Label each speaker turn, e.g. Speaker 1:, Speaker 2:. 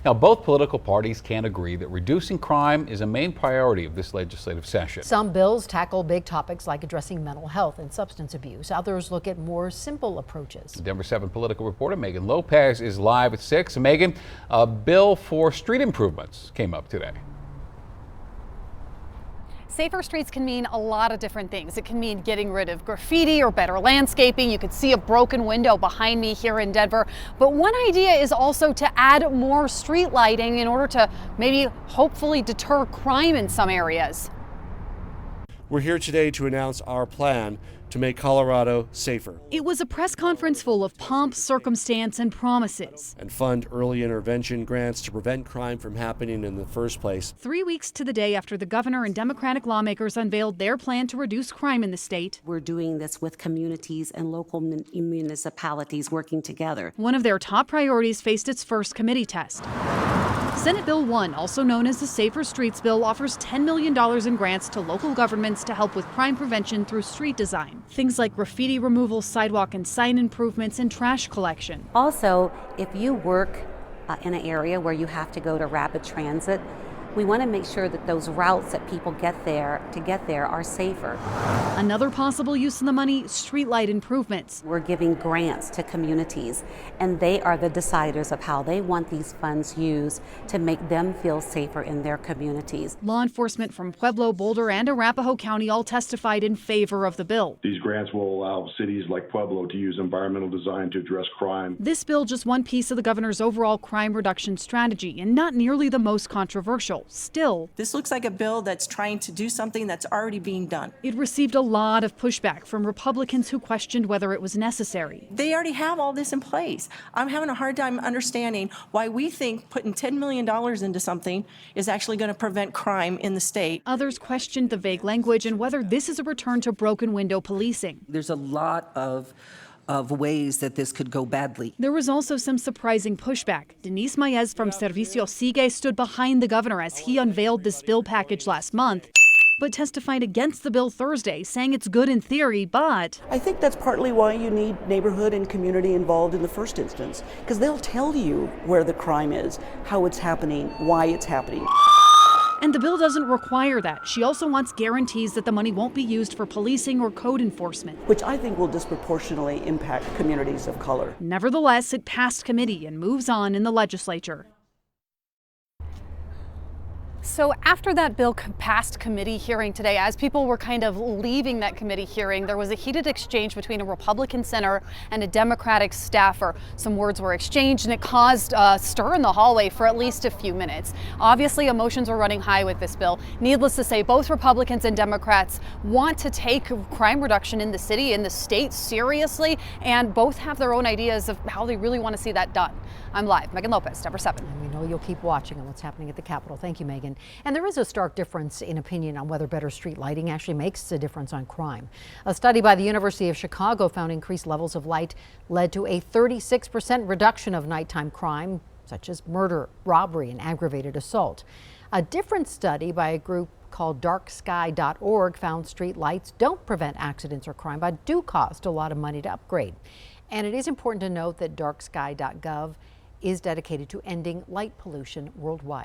Speaker 1: Now, both political parties can agree that reducing crime is a main priority of this legislative session.
Speaker 2: Some bills tackle big topics like addressing mental health and substance abuse. Others look at more simple approaches.
Speaker 1: Denver 7 political reporter Megan Lopez is live at 6. Megan, a bill for street improvements came up today.
Speaker 3: Safer streets can mean a lot of different things. It can mean getting rid of graffiti or better landscaping. You could see a broken window behind me here in Denver. But one idea is also to add more street lighting in order to maybe hopefully deter crime in some areas.
Speaker 4: We're here today to announce our plan to make Colorado safer.
Speaker 5: It was a press conference full of pomp, circumstance, and promises.
Speaker 4: And fund early intervention grants to prevent crime from happening in the first place.
Speaker 5: 3 weeks to the day after the governor and Democratic lawmakers unveiled their plan to reduce crime in the state.
Speaker 6: We're doing this with communities and local municipalities working together.
Speaker 5: One of their top priorities faced its first committee test. Senate Bill 1, also known as the Safer Streets Bill, offers $10 million in grants to local governments to help with crime prevention through street design. Things like graffiti removal, sidewalk and sign improvements, and trash collection.
Speaker 6: Also, if you work in an area where you have to go to rapid transit, we want to make sure that those routes that people get there are safer.
Speaker 5: Another possible use of the money, streetlight improvements.
Speaker 6: We're giving grants to communities, and they are the deciders of how they want these funds used to make them feel safer in their communities.
Speaker 5: Law enforcement from Pueblo, Boulder, and Arapahoe County all testified in favor of the bill.
Speaker 7: These grants will allow cities like Pueblo to use environmental design to address crime.
Speaker 5: This bill just one piece of the governor's overall crime reduction strategy, and not nearly the most controversial. Still,
Speaker 8: this looks like a bill that's trying to do something that's already being done.
Speaker 5: It received a lot of pushback from Republicans who questioned whether it was necessary.
Speaker 8: They already have all this in place. I'm having a hard time understanding why we think putting $10 million into something is actually going to prevent crime in the state.
Speaker 5: Others questioned the vague language and whether this is a return to broken window policing.
Speaker 9: There's a lot of ways that this could go badly.
Speaker 5: There was also some surprising pushback. Denise Maez from Servicio Sigue stood behind the governor as he unveiled this bill package last month, but testified against the bill Thursday, saying it's good in theory, but
Speaker 10: I think that's partly why you need neighborhood and community involved in the first instance, because they'll tell you where the crime is, how it's happening, why it's happening.
Speaker 5: And the bill doesn't require that. She also wants guarantees that the money won't be used for policing or code enforcement,
Speaker 10: which I think will disproportionately impact communities of color.
Speaker 5: Nevertheless, it passed committee and moves on in the legislature.
Speaker 3: So after that bill passed committee hearing today, as people were kind of leaving that committee hearing, there was a heated exchange between a Republican senator and a Democratic staffer. Some words were exchanged and it caused a stir in the hallway for at least a few minutes. Obviously, emotions were running high with this bill. Needless to say, both Republicans and Democrats want to take crime reduction in the city, in the state seriously, and both have their own ideas of how they really want to see that done. I'm live. Megan Lopez, Denver 7.
Speaker 2: And we know you'll keep watching on what's happening at the Capitol. Thank you, Megan. And there is a stark difference in opinion on whether better street lighting actually makes a difference on crime. A study by the University of Chicago found increased levels of light led to a 36% reduction of nighttime crime, such as murder, robbery, and aggravated assault. A different study by a group called darksky.org found street lights don't prevent accidents or crime, but do cost a lot of money to upgrade. And it is important to note that darksky.gov is dedicated to ending light pollution worldwide.